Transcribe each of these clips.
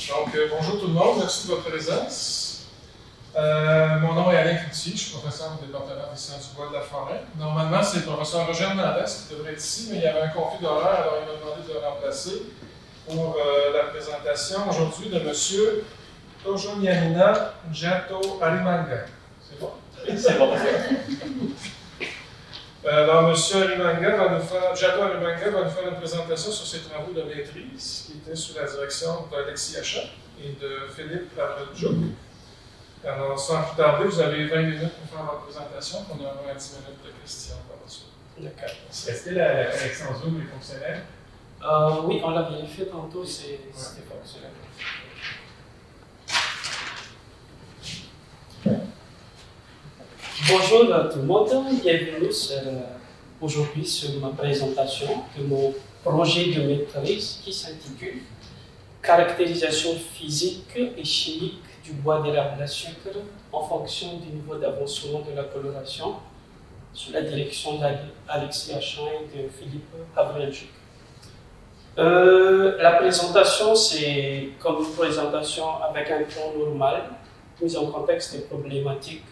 Donc, bonjour tout le monde, merci de votre présence. Mon nom est Alain Cloutier, je suis professeur au département des sciences du bois de la forêt. Normalement, c'est le professeur Roger Hernandez qui devrait être ici, mais il y avait un conflit d'horaire, alors il m'a demandé de le remplacer pour la présentation aujourd'hui de M. Tojoniamina Jato Arimanga. C'est bon? Oui, c'est bon. Alors, M. Jato Arimanga va nous faire une présentation sur ses travaux de maîtrise qui étaient sous la direction d'Alexis Achat et de Philippe Lavredjouk. Alors, sans plus tarder, vous avez 20 minutes pour faire votre présentation, puis on aura 10 minutes de questions par la suite. D'accord. Est-ce que la connexion Zoom est fonctionnelle? Oui, on l'a vérifié tantôt, c'était fonctionnel. Bonjour à tout le monde, bienvenue aujourd'hui sur ma présentation de mon projet de maîtrise qui s'intitule Caractérisation physique et chimique du bois d'érable à sucre en fonction du niveau d'avancement de la coloration sous la direction d'Alexis Achat et de Philippe Lavredjouk. La présentation, c'est comme une présentation avec un ton normal, mise en contexte des problématiques,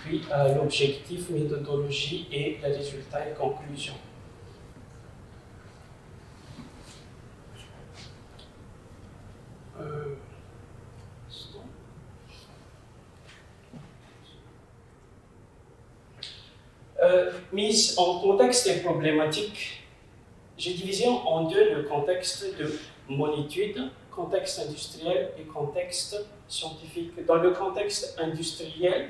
puis l'objectif, méthodologie et les résultats et conclusions. Mise en contexte des problématiques, j'ai divisé en deux le contexte de mon étude, contexte industriel et contexte scientifique. Dans le contexte industriel,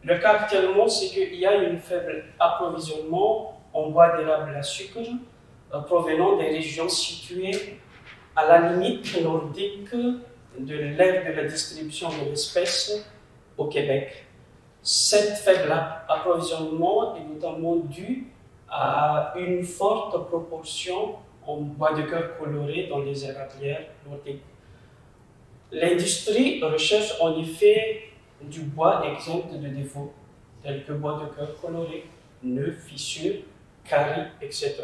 le cas actuellement, c'est qu'il y a un faible approvisionnement en bois d'érable à sucre provenant des régions situées à la limite nordique de l'aire de la distribution de l'espèce au Québec. Cet faible approvisionnement est notamment dû à une forte proportion en bois de cœur coloré dans les érablières nordiques. L'industrie recherche en effet du bois exempt de défauts, tels que bois de cœur coloré, nœuds, fissures, caries, etc.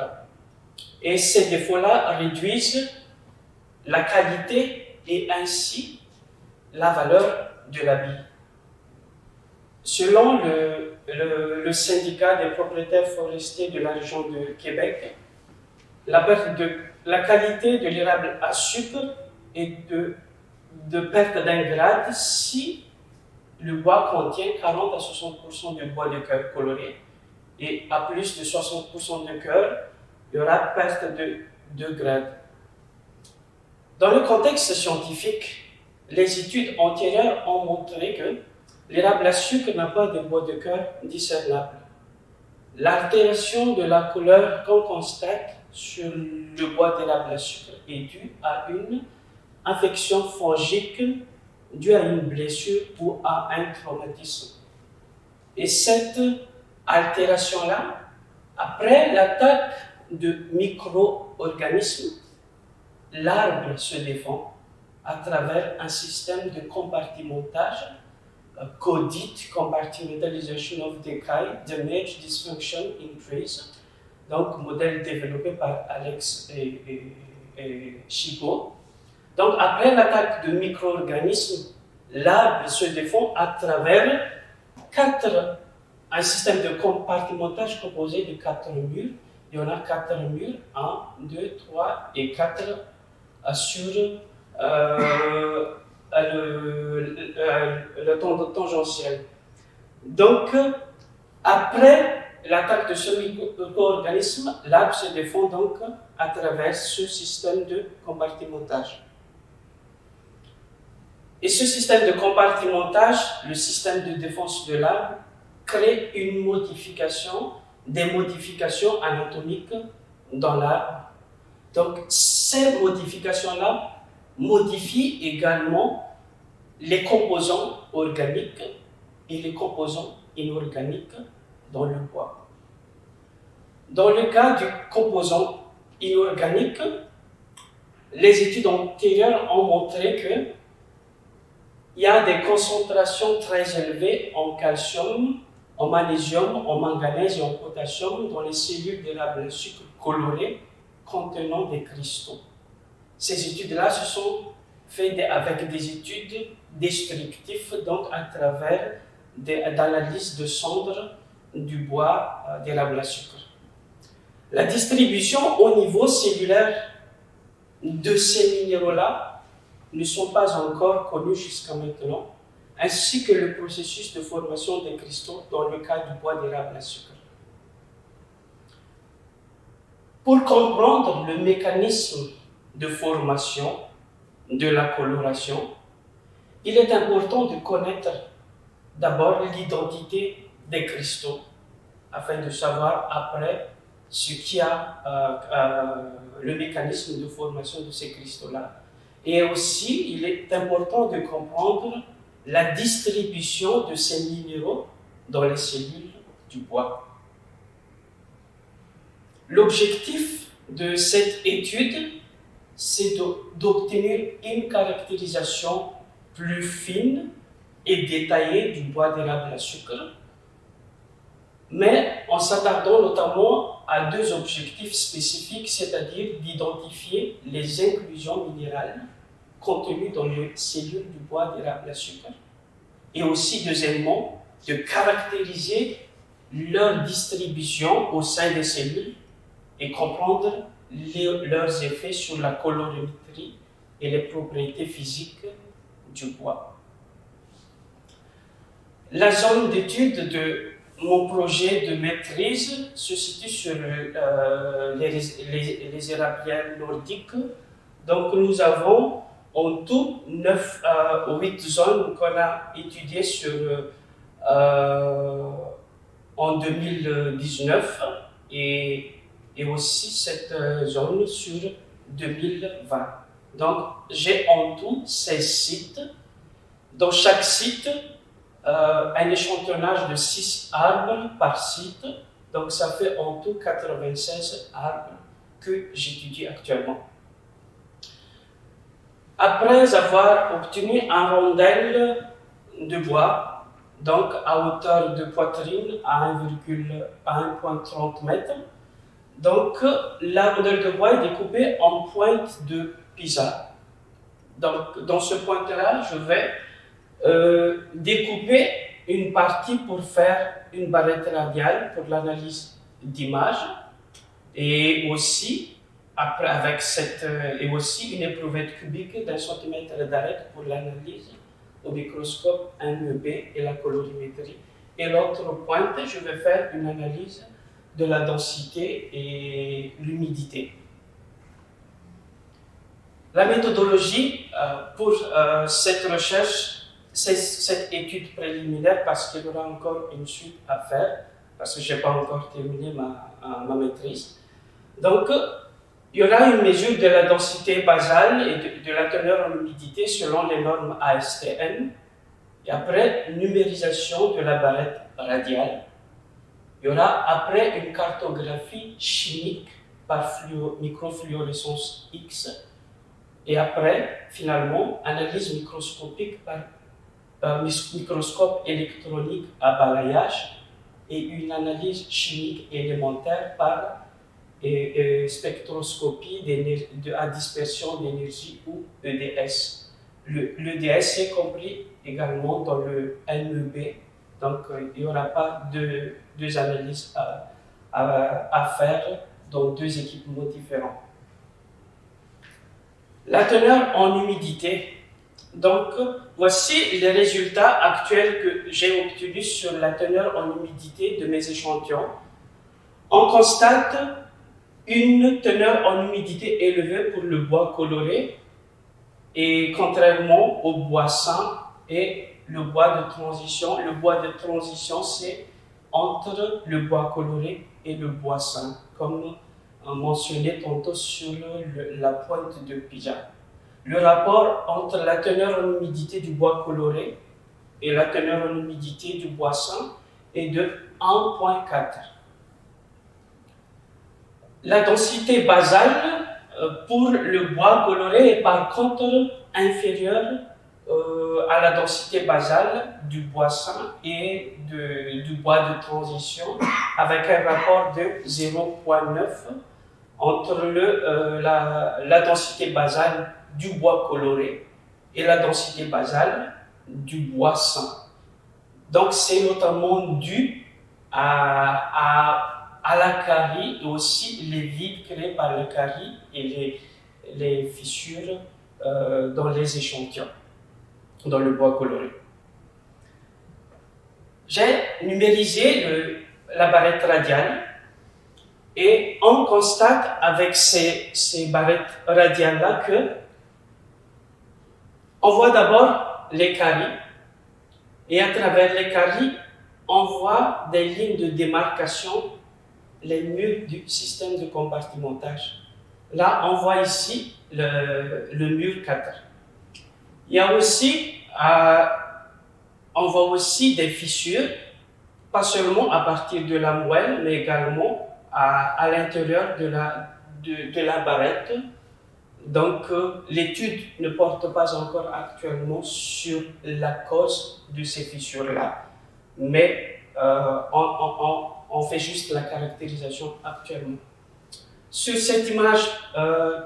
Et ces défauts-là réduisent la qualité et ainsi la valeur de l'habit. Selon le syndicat des propriétaires forestiers de la région de Québec, la qualité de l'érable à sucre est de perte d'un grade si le bois contient 40 à 60% de bois de cœur coloré et à plus de 60% de cœur, il y aura perte de 2 grades. Dans le contexte scientifique, les études antérieures ont montré que l'érable à sucre n'a pas de bois de cœur discernable. L'altération de la couleur qu'on constate sur le bois d'érable à sucre est due à une infection fongique due à une blessure ou à un traumatisme. Et cette altération-là, après l'attaque de micro-organismes, l'arbre se défend à travers un système de compartimentage, CODIT, Compartmentalization of Decay, Damage, Dysfunction, Increase, donc modèle développé par Alex et Chico. Donc, après l'attaque de micro-organismes, l'arbre se défend à travers un système de compartimentage composé de 4 murs. Il y en a 4 murs, 1, 2, 3 et 4 sur le tangentiel. Donc, après l'attaque de ce micro-organisme, l'arbre se défend donc à travers ce système de compartimentage. Et ce système de compartimentage, le système de défense de l'arbre, crée des modifications anatomiques dans l'arbre. Donc, ces modifications-là modifient également les composants organiques et les composants inorganiques dans le bois. Dans le cas du composant inorganique, les études antérieures ont montré que il y a des concentrations très élevées en calcium, en magnésium, en manganèse et en potassium dans les cellules d'érable à sucre coloré contenant des cristaux. Ces études-là se sont avec des études descriptives, donc à travers d'analyses de cendres du bois d'érable à sucre. La distribution au niveau cellulaire de ces minéraux-là ne sont pas encore connus jusqu'à maintenant, ainsi que le processus de formation des cristaux dans le cas du bois d'érable à sucre. Pour comprendre le mécanisme de formation de la coloration, il est important de connaître d'abord l'identité des cristaux, afin de savoir après ce qui a le mécanisme de formation de ces cristaux-là. Et aussi, il est important de comprendre la distribution de ces minéraux dans les cellules du bois. L'objectif de cette étude, c'est d'obtenir une caractérisation plus fine et détaillée du bois d'érable à sucre, mais en s'attardant notamment à deux objectifs spécifiques, c'est-à-dire d'identifier les inclusions minérales contenues dans les cellules du bois d'érable à sucre, et aussi, deuxièmement, de caractériser leur distribution au sein des cellules et comprendre leurs effets sur la colorimétrie et les propriétés physiques du bois. La zone d'étude de mon projet de maîtrise se situe sur les érablières nordiques. Donc nous avons en tout 9 ou 8 zones qu'on a étudiées en 2019 et aussi cette zone sur 2020. Donc j'ai en tout 16 sites. Dans chaque site, un échantillonnage de 6 arbres par site, donc ça fait en tout 96 arbres que j'étudie actuellement. Après avoir obtenu un rondelle de bois, donc à hauteur de poitrine à 1,30 m, donc la rondelle de bois est découpée en pointe de Pisa. Donc dans ce point-là, je vais découper une partie pour faire une barrette radiale pour l'analyse d'image et aussi une éprouvette cubique d'1 cm d'arête pour l'analyse au microscope MEB et la colorimétrie. Et l'autre pointe, je vais faire une analyse de la densité et l'humidité. La méthodologie pour cette recherche, c'est cette étude préliminaire parce qu'il y aura encore une suite à faire, parce que je n'ai pas encore terminé ma maîtrise. Donc, il y aura une mesure de la densité basale et de la teneur en humidité selon les normes ASTM. Et après, numérisation de la barrette radiale. Il y aura après une cartographie chimique par microfluorescence X. Et après, finalement, analyse microscopique par microscope électronique à balayage et une analyse chimique élémentaire par spectroscopie à dispersion d'énergie ou EDS. L'EDS est compris également dans le MEB, donc il n'y aura pas deux analyses à faire dans deux équipements différents. La teneur en humidité. Donc, voici les résultats actuels que j'ai obtenus sur la teneur en humidité de mes échantillons. On constate une teneur en humidité élevée pour le bois coloré et contrairement au bois sain et le bois de transition. Le bois de transition, c'est entre le bois coloré et le bois sain, comme mentionné tantôt sur la pointe de Pisa. Le rapport entre la teneur en humidité du bois coloré et la teneur en humidité du bois sain est de 1,4. La densité basale pour le bois coloré est par contre inférieure à la densité basale du bois sain et du bois de transition, avec un rapport de 0,9 entre la densité basale du bois coloré et la densité basale du bois sain. Donc c'est notamment dû à la carie et aussi les vides créés par la carie et les fissures dans les échantillons, dans le bois coloré. J'ai numérisé la barrette radiale et on constate avec ces barrettes radiales-là que on voit d'abord les caries et à travers les caries, on voit des lignes de démarcation, les murs du système de compartimentage. Là, on voit ici le mur 4. Il y a aussi, on voit aussi des fissures, pas seulement à partir de la moelle, mais également à l'intérieur de la barrette. Donc, l'étude ne porte pas encore actuellement sur la cause de ces fissures-là, mais on fait juste la caractérisation actuellement. Sur cette image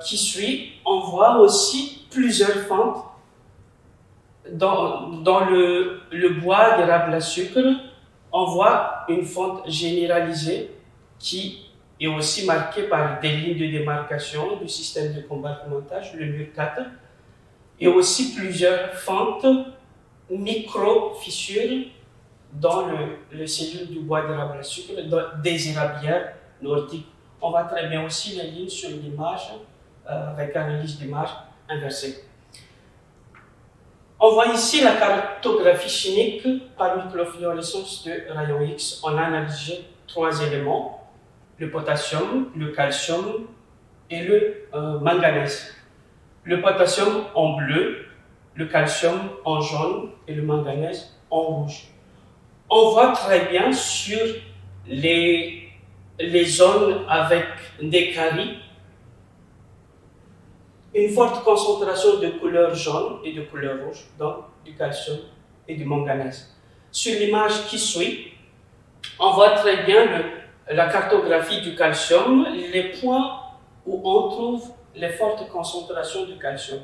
qui suit, on voit aussi plusieurs fentes dans le bois d'érable à sucre. On voit une fente généralisée qui est aussi marquée par des lignes de démarcation du système de compartimentage, le mur 4, et aussi plusieurs fentes micro-fissures dans le cellule du bois d'érable à sucre, des érablières nordiques. On voit très bien aussi les lignes sur l'image avec analyse d'image inversée. On voit ici la cartographie chimique par microfluorescence de rayon X. On a analysé 3 éléments, le potassium, le calcium et le manganèse. Le potassium en bleu, le calcium en jaune et le manganèse en rouge. On voit très bien sur les zones avec des caries une forte concentration de couleur jaune et de couleur rouge, donc du calcium et du manganèse. Sur l'image qui suit, on voit très bien la cartographie du calcium, les points où on trouve les fortes concentrations de calcium,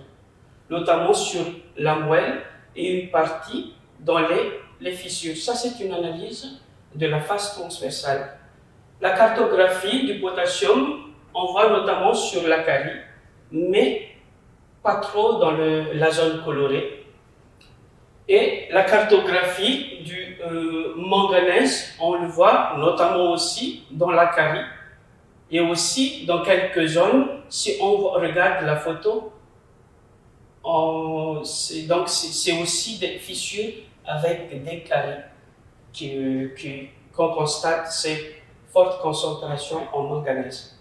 notamment sur la moelle et une partie dans les fissures. Ça, c'est une analyse de la face transversale. La cartographie du potassium, on voit notamment sur la carie, mais pas trop dans la zone colorée. Et la cartographie du manganèse, on le voit notamment aussi dans la carie et aussi dans quelques zones. Si on regarde la photo, c'est aussi des fissures avec des caries qu'on constate ces fortes concentrations en manganèse.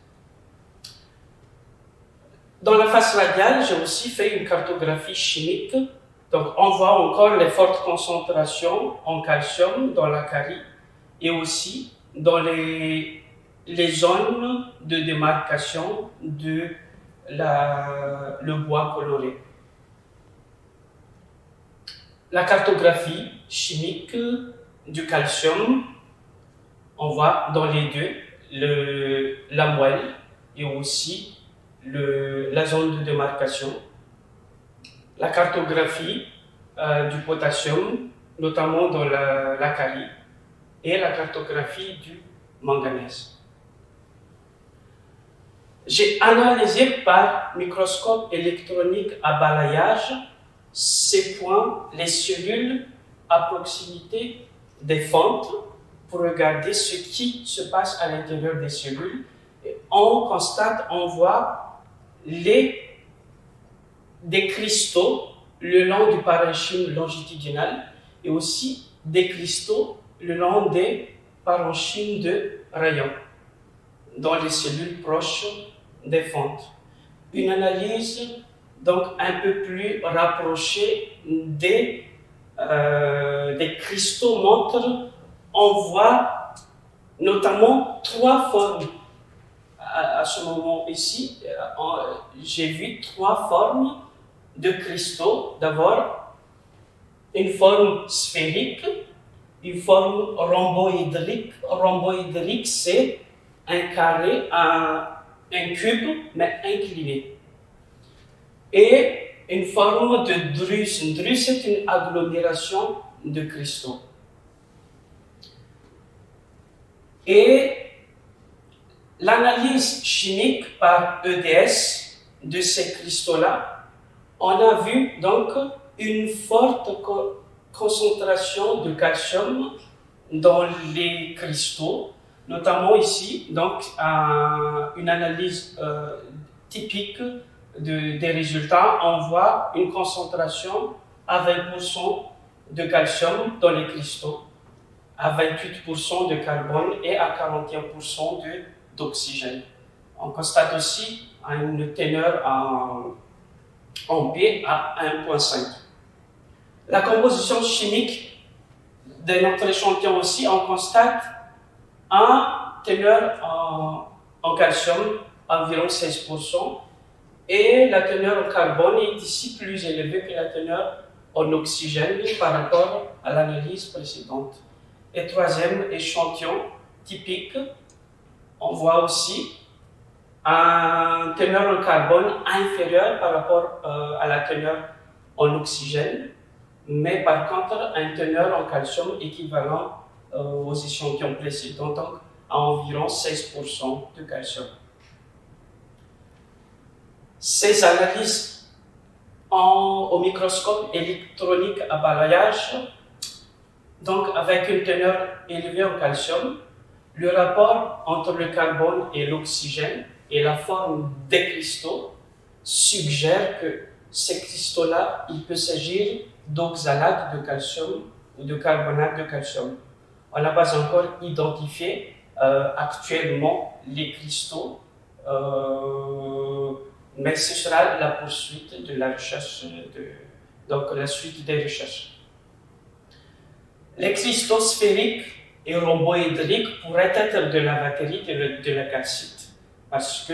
Dans la face radiale, j'ai aussi fait une cartographie chimique. Donc, on voit encore les fortes concentrations en calcium dans la carie et aussi dans les zones de démarcation de le bois coloré. La cartographie chimique du calcium, on voit dans les deux la moelle et aussi la zone de démarcation. La cartographie du potassium, notamment dans la carie, et la cartographie du manganèse. J'ai analysé par microscope électronique à balayage ces points, les cellules à proximité des fentes pour regarder ce qui se passe à l'intérieur des cellules. Et on constate, on voit des cristaux le long du parenchyme longitudinal et aussi des cristaux le long des parenchymes de rayon dans les cellules proches des fentes. Une analyse donc un peu plus rapprochée des cristaux montre, on voit notamment 3 formes. À ce moment ici, j'ai vu 3 formes de cristaux. D'abord, une forme sphérique, une forme rhomboédrique. Rhomboédrique, c'est un carré, un cube, mais incliné. Et une forme de druse. Une druse, c'est une agglomération de cristaux. Et l'analyse chimique par EDS de ces cristaux-là, on a vu donc une forte concentration de calcium dans les cristaux, notamment ici, donc une analyse typique des résultats, on voit une concentration à 20% de calcium dans les cristaux, à 28% de carbone et à 41% d'oxygène. On constate aussi une teneur en P à 1,5. La composition chimique de notre échantillon aussi, on constate une teneur en calcium environ 16%, et la teneur en carbone est ici plus élevée que la teneur en oxygène par rapport à l'analyse précédente. Et troisième échantillon typique, on voit aussi une teneur en carbone inférieure par rapport à la teneur en oxygène, mais par contre une teneur en calcium équivalent aux échantillons précédents, donc à environ 16% de calcium. Ces analyses au microscope électronique à balayage, donc avec une teneur élevée en calcium, le rapport entre le carbone et l'oxygène et la forme des cristaux suggère que ces cristaux-là, il peut s'agir d'oxalate de calcium ou de carbonate de calcium. On n'a pas encore identifié actuellement les cristaux, mais ce sera la poursuite de la recherche, donc la suite des recherches. Les cristaux sphériques et rhomboédriques pourraient être de la vatérite et de la calcite, parce que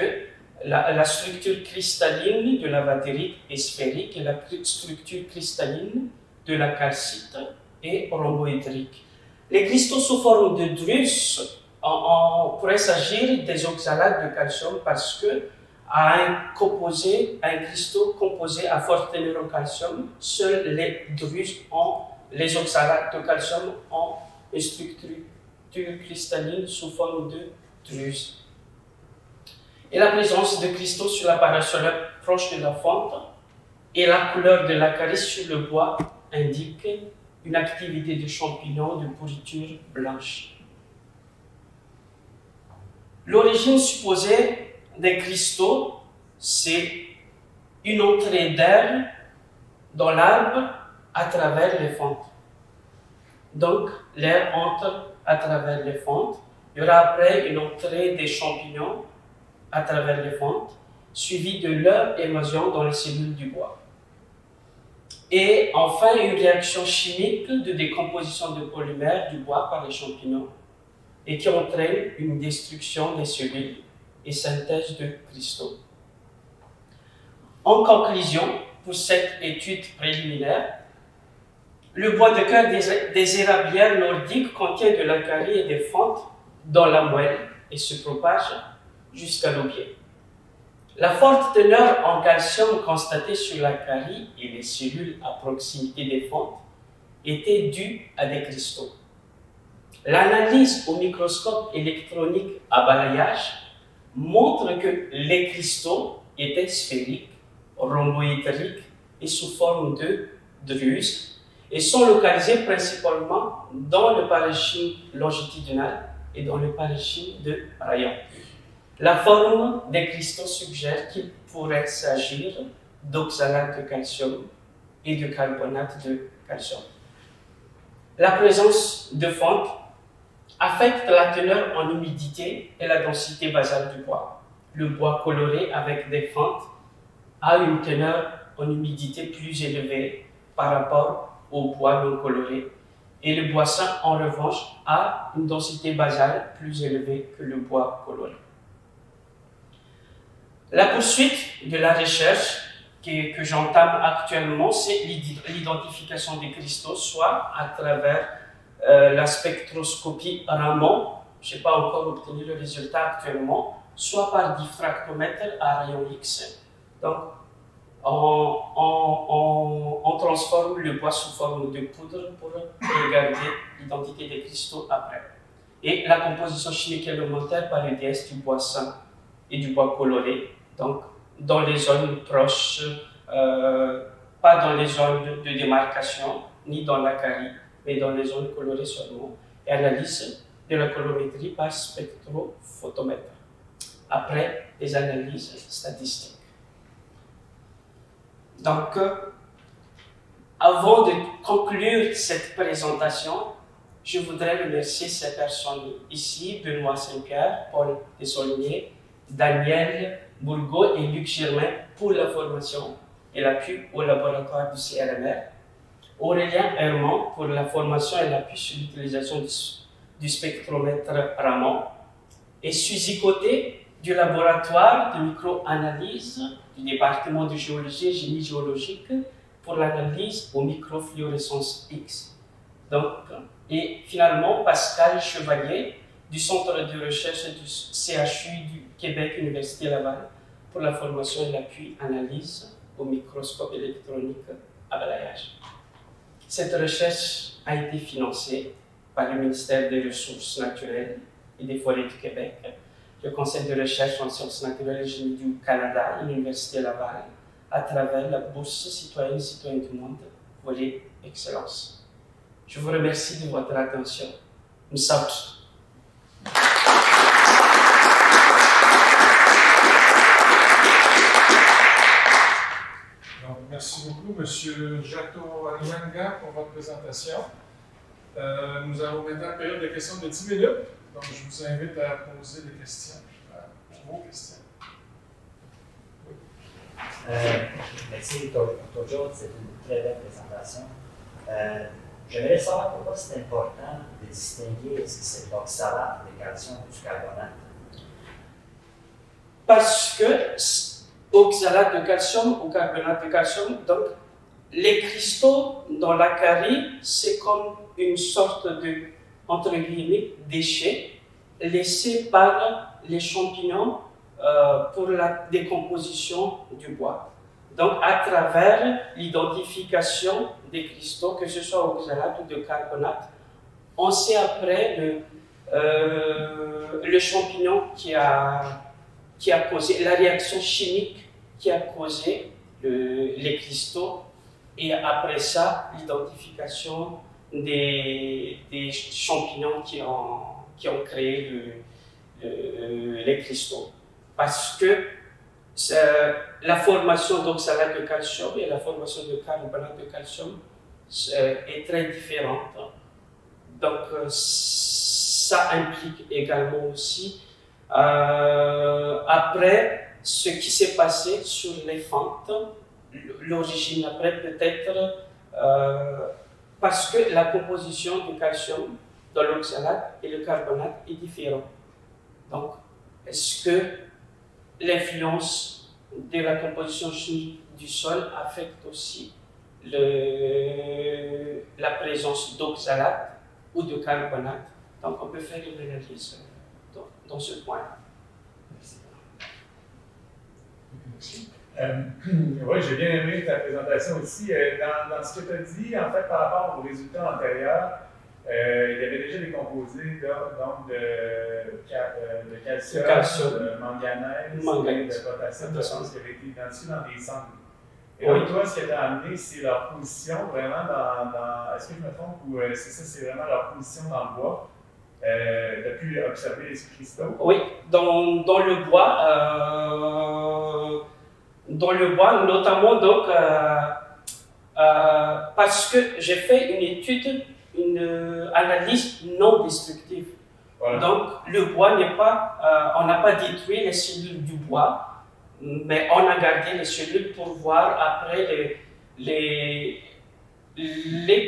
la structure cristalline de la vatérite est sphérique et la structure cristalline de la calcite est rhomboédrique. Les cristaux sous forme de druse, on pourrait s'agir des oxalates de calcium parce que un cristaux composé à forte teneur en calcium, seuls les druses les oxalates de calcium ont une structure cristalline sous forme de druse. Et la présence de cristaux sur l'appareil solaire proche de la fonte et la couleur de la calice sur le bois indiquent une activité de champignons de pourriture blanche. L'origine supposée des cristaux, c'est une entrée d'air dans l'arbre à travers les fentes. Donc, l'air entre à travers les fentes. Il y aura après une entrée des champignons à travers les fentes, suivie de leur évasion dans les cellules du bois. Et enfin, une réaction chimique de décomposition de polymères du bois par les champignons et qui entraîne une destruction des cellules et synthèse de cristaux. En conclusion, pour cette étude préliminaire, le bois de cœur des érablières nordiques contient de la carie et des fentes dans la moelle et se propage jusqu'à l'aubier. La forte teneur en calcium constatée sur la carie et les cellules à proximité des fentes était due à des cristaux. L'analyse au microscope électronique à balayage montre que les cristaux étaient sphériques, rhomboédriques et sous forme de druse et sont localisés principalement dans le parenchyme longitudinal et dans le parenchyme de rayon. La forme des cristaux suggère qu'il pourrait s'agir d'oxalate de calcium et de carbonate de calcium. La présence de fentes affecte la teneur en humidité et la densité basale du bois. Le bois coloré avec des fentes a une teneur en humidité plus élevée par rapport au bois non coloré, et le bois sain, en revanche, a une densité basale plus élevée que le bois coloré. La poursuite de la recherche que j'entame actuellement, c'est l'identification des cristaux, soit à travers la spectroscopie Raman, je n'ai pas encore obtenu le résultat actuellement, soit par diffractomètre à rayon X. Donc, on transforme le bois sous forme de poudre pour regarder l'identité des cristaux après. Et la composition chimique élémentaire par EDS du bois sain et du bois coloré, donc dans les zones proches, pas dans les zones de démarcation, ni dans l'acarie, mais dans les zones colorées seulement, et analyse de la colorimétrie par spectrophotomètre, après des analyses statistiques. Donc, avant de conclure cette présentation, je voudrais remercier ces personnes ici, Benoît Saint-Pierre, Paul Desaulniers, Daniel Bourgault et Luc Germain pour la formation et l'appui au laboratoire du CRMR, Aurélien Herman pour la formation et l'appui sur l'utilisation du spectromètre Raman, et Suzy Côté du laboratoire de micro-analyse du département de géologie et génie géologique pour l'analyse aux microfluorescence X. Donc, et finalement, Pascal Chevalier du Centre de recherche du CHU du Québec, Université Laval, pour la formation et l'appui analyse au microscope électronique à balayage. Cette recherche a été financée par le ministère des Ressources naturelles et des Forêts du Québec, le Conseil de recherche en sciences naturelles et génie du Canada et l'Université Laval, à travers la bourse citoyenne et citoyenne du monde, volet Excellence. Je vous remercie de votre attention. Nous sommes. Donc, merci beaucoup, M. Jato Animanga, pour votre présentation. Nous avons maintenant une période de questions de 10 minutes. Donc, je vous invite à poser des questions, vos questions. Merci, Dr. Jones, c'est une très belle présentation. J'aimerais savoir pourquoi c'est important de distinguer est-ce que c'est l'oxalate de calcium ou du carbonate. Parce que oxalate de calcium ou carbonate de calcium, donc les cristaux dans l'acarie, c'est comme une sorte de, entre guillemets, déchet laissé par les champignons pour la décomposition du bois. Donc, à travers l'identification des cristaux, que ce soit oxalate ou de carbonate, on sait après le champignon qui a causé, la réaction chimique qui a causé les cristaux, et après ça, l'identification des champignons qui ont créé les cristaux. Parce que la formation d'oxalate de calcium et la formation de carbonate de calcium est très différente. Donc, ça implique également aussi, après, ce qui s'est passé sur les fentes, l'origine après peut-être, parce que la composition du calcium dans l'oxalate et le carbonate est différente. Donc, est-ce que l'influence de la composition chimique du sol affecte aussi la présence d'oxalate ou de carbonate? Donc, on peut faire une analyse dans ce point. Merci. Oui, j'ai bien aimé ta présentation aussi. Dans ce que tu as dit, en fait, par rapport aux résultats antérieurs, il y avait déjà des composés donc de calcium, de manganèse, de potassium, de choses qui avaient été identifiés dans des cendres. Et donc, toi, ce que tu as amené, c'est leur position vraiment dans. Est-ce que je me trompe ou c'est vraiment leur position dans le bois? Tu as pu observer les cristaux? Oui, dans le bois, notamment donc, parce que j'ai fait une analyse non destructive. Voilà. Donc, le bois n'est pas, on n'a pas détruit les cellules du bois, mais on a gardé les cellules pour voir après les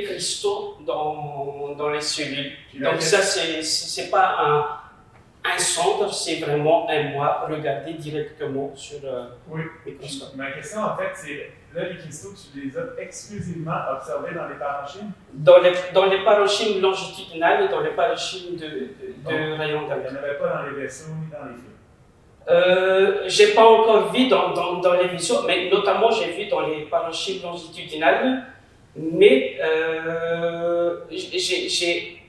cristaux dans les cellules. Donc, ça, c'est pas un centre, c'est vraiment un bois regardé directement sur le microscope. Ma question, en fait, c'est là, les cristaux, tu les as exclusivement observés dans les parenchymes? Dans les parenchymes longitudinales et dans les parenchymes de rayons d'alerte. Il n'y en avait pas dans les vaisseaux ni dans les fils? J'ai pas encore vu dans les vaisseaux, mais notamment j'ai vu dans les parenchymes longitudinales, mais j'ai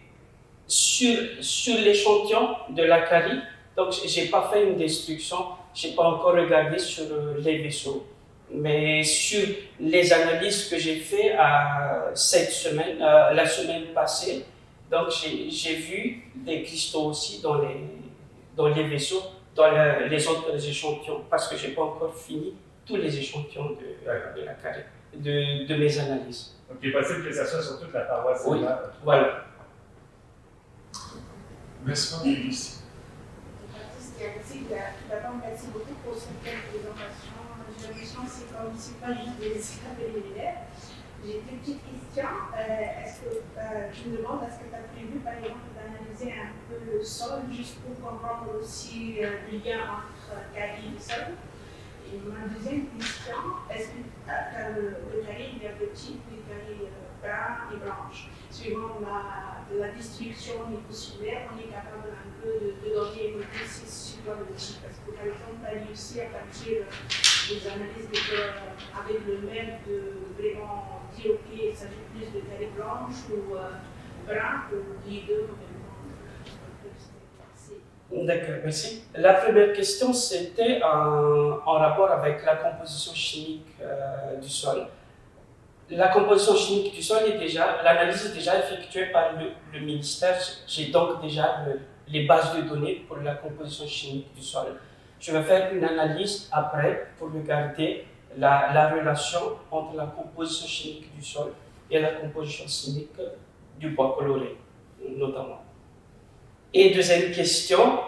sur l'échantillon de la carie, donc j'ai pas fait une destruction, j'ai pas encore regardé sur les vaisseaux, mais sur les analyses que j'ai fait cette semaine, la semaine passée, donc j'ai vu des cristaux aussi dans les vaisseaux, dans les autres échantillons, parce que j'ai pas encore fini tous les échantillons de la carie, de mes analyses. Donc, il est possible que ça soit sur toute la paroisse. Oui, voilà. Merci pour la question. D'abord, merci beaucoup pour cette belle présentation. J'ai l'impression que c'est pas juste des étapes élémentaires. J'ai deux petites questions. Je me demande, est-ce que tu as prévu, par exemple, d'analyser un peu le sol, juste pour comprendre aussi le lien entre carie et sol? Et ma deuxième question, est-ce que le carie il y a deux types, les caries bruns et blanches? Suivant la destruction lipocellulaire, on est capable un peu de donner une précision sur le type. Parce que, par exemple, tu as réussi à partir des analyses avec le même de vraiment dire ok, il s'agit plus de caries blanches ou bruns, ou les deux en même temps. D'accord, merci. La première question, c'était en rapport avec la composition chimique du sol. La composition chimique du sol l'analyse est déjà effectuée par le ministère. J'ai donc déjà les bases de données pour la composition chimique du sol. Je vais faire une analyse après pour regarder la relation entre la composition chimique du sol et la composition chimique du bois coloré, notamment. Et deuxième question,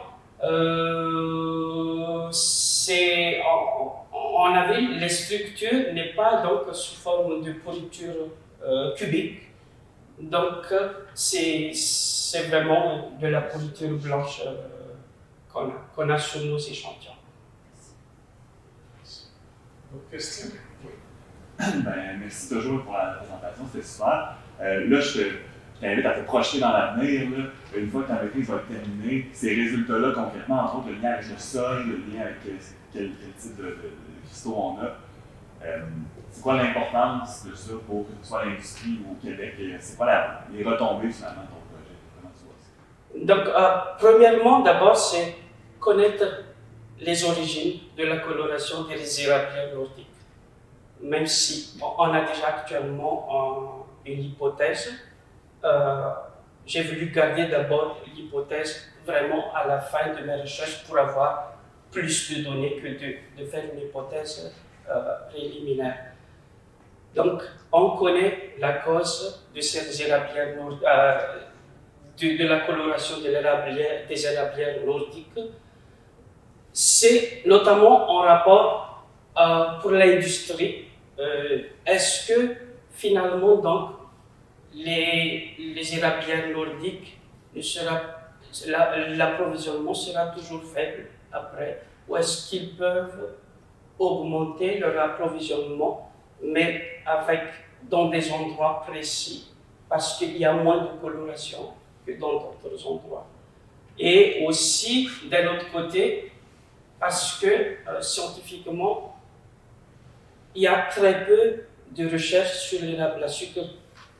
on avait les structures n'est pas donc sous forme de pourriture cubique, donc c'est vraiment de la pourriture blanche qu'on a sur nos échantillons. D'autres questions? Ben, merci toujours pour la présentation, c'était super. Là, je t'invite à te projeter dans l'avenir. Une fois que ta maîtrise va être terminée, ces résultats-là, concrètement, entre autres, le lien avec le sol, le lien avec quel type de cristaux on a, c'est quoi l'importance de ça pour que ce soit l'industrie ou au Québec? C'est quoi les retombées finalement de ton projet? Comment tu vois ça? Donc, premièrement, d'abord, c'est connaître les origines de la coloration des érablières nordiques. Même si on a déjà actuellement une hypothèse, j'ai voulu garder d'abord l'hypothèse vraiment à la fin de mes recherches pour avoir plus de données que de faire une hypothèse préliminaire. Donc, on connaît la cause de ces érablières de la coloration des érablières nordiques. C'est notamment en rapport pour l'industrie. Est-ce que finalement donc les érablières nordiques l'approvisionnement sera toujours faible après, ou est-ce qu'ils peuvent augmenter leur approvisionnement, mais dans des endroits précis, parce qu'il y a moins de coloration que dans d'autres endroits. Et aussi, d'un autre côté, parce que scientifiquement, il y a très peu de recherches sur l'érable à sucre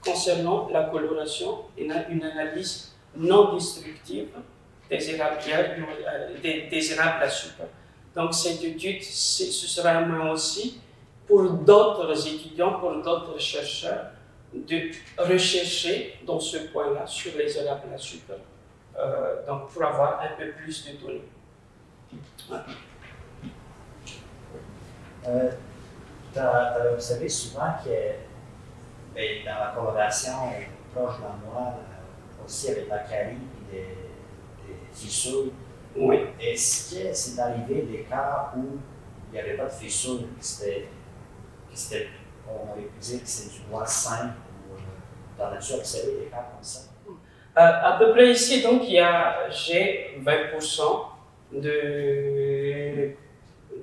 concernant la coloration et une analyse non destructive des érablières, des érables à sucre. Donc cette étude, ce sera un moyen aussi pour d'autres étudiants, pour d'autres chercheurs, de rechercher dans ce point-là sur les érables à sucre, donc pour avoir un peu plus de données. Tu as observé souvent que dans la coloration proche de la noire, aussi avec la carie et des fissures, Oui. est-ce que c'est arrivé des cas où il n'y avait pas de fissures, on aurait pu dire que c'est du bois simple, ou t'en as-tu observé des cas comme ça? À peu près ici, donc, j'ai 20%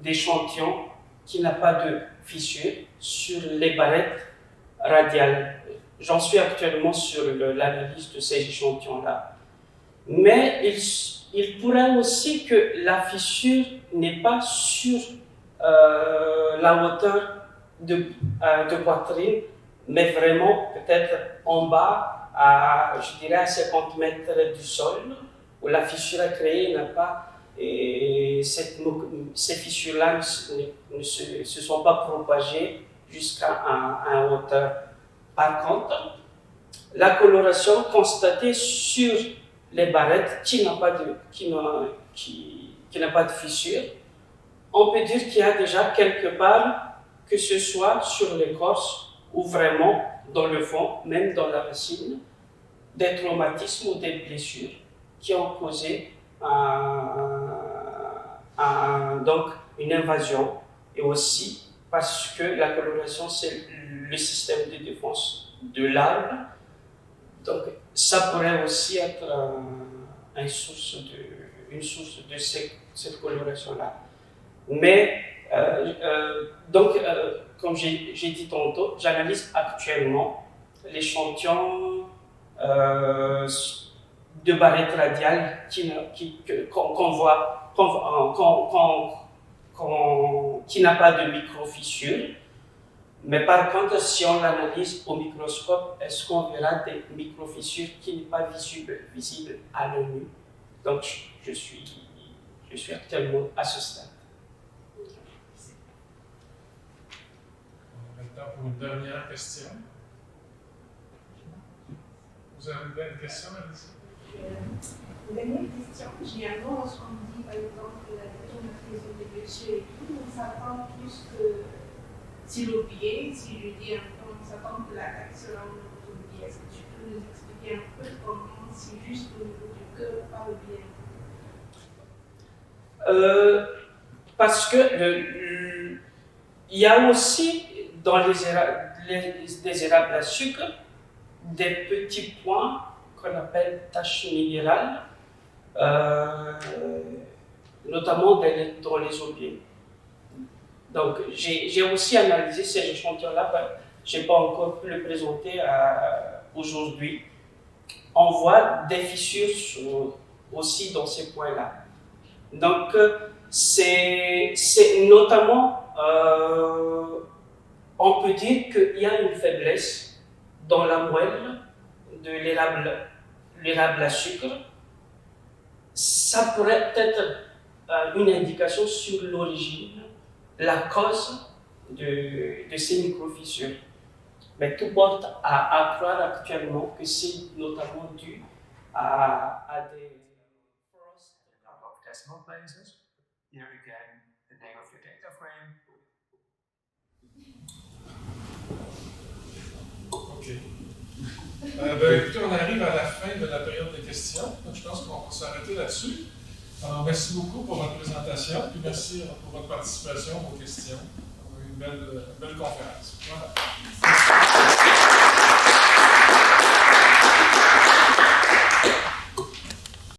d'échantillons qui n'a pas de fissure sur les barrettes radiales. J'en suis actuellement sur l'analyse de ces échantillons-là. Mais il pourrait aussi que la fissure n'est pas sur la hauteur de poitrine, mais vraiment peut-être en bas, je dirais à 50 mètres du sol, où la fissure à créer n'a pas, et ces fissures-là ne se sont pas propagées jusqu'à une hauteur. Par contre, la coloration constatée sur les barrettes qui n'a pas de fissure, on peut dire qu'il y a déjà quelque part, que ce soit sur l'écorce ou vraiment dans le fond, même dans la racine, des traumatismes ou des blessures qui ont causé donc une invasion, et aussi parce que la coloration c'est le système de défense de l'arbre, donc ça pourrait aussi être une source de cette coloration-là. Mais comme j'ai dit tantôt, j'analyse actuellement l'échantillon de barrettes radiales qu'on voit, qui n'a pas de micro-fissure. Mais par contre, si on l'analyse au microscope, est-ce qu'on verra des micro-fissures qui n'est pas visible à l'œil nu? Donc, je suis actuellement à ce stade. Maintenant, pour une dernière question. Vous avez une question, Alice? Une dernière question. Généralement, lorsqu'on dit, par exemple, que la personne a fait des blessures et tout, on s'attend plus que sur le pied, si je dis, on s'attend que l'attaque sera au niveau du pied. Est-ce que tu peux nous expliquer un peu comment c'est juste au niveau du cœur, pas le pied? Parce que il y a aussi dans les érables à sucre des petits points qu'on appelle taches minérales, notamment dans les aubiers. Donc j'ai aussi analysé ces échantillons-là, je n'ai pas encore pu le présenter aujourd'hui. On voit des fissures aussi dans ces points-là. Donc c'est notamment, on peut dire qu'il y a une faiblesse dans la moelle de l'érable à sucre. Ça pourrait être une indication sur l'origine, la cause de ces micro-fissures. Mais tout porte à croire actuellement que c'est notamment dû à des decimal places. Here again, the name of your data frame. OK. Écoutez, on arrive à la fin de la période des questions. Donc, je pense qu'on va s'arrêter là-dessus. Alors, merci beaucoup pour votre présentation, puis merci pour votre participation, vos questions. On a eu une belle conférence. Voilà.